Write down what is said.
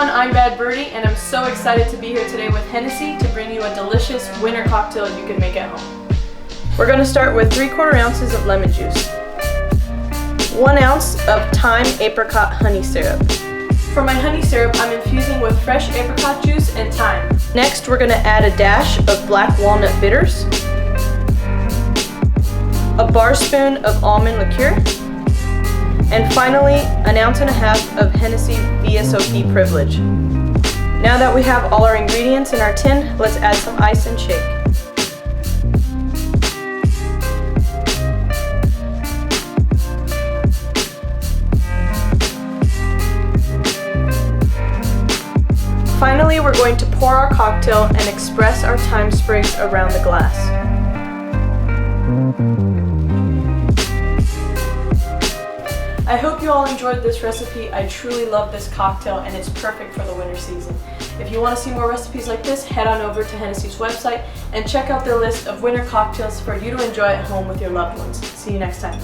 everyone, I'm Bad Birdie and I'm so excited to be here today with Hennessy to bring you a delicious winter cocktail you can make at home. We're going to start with 3/4 ounces of lemon juice, 1 ounce of thyme apricot honey syrup. For my honey syrup, I'm infusing with fresh apricot juice and thyme. Next, we're going to add a dash of black walnut bitters, a bar spoon of almond liqueur, and finally, 1.5 ounces of Hennessy V.S.O.P. Privilège. Now that we have all our ingredients in our tin, let's add some ice and shake. Finally, we're going to pour our cocktail and express our thyme sprigs around the glass. I hope you all enjoyed this recipe. I truly love this cocktail and it's perfect for the winter season. If you want to see more recipes like this, head on over to Hennessy's website and check out their list of winter cocktails for you to enjoy at home with your loved ones. See you next time.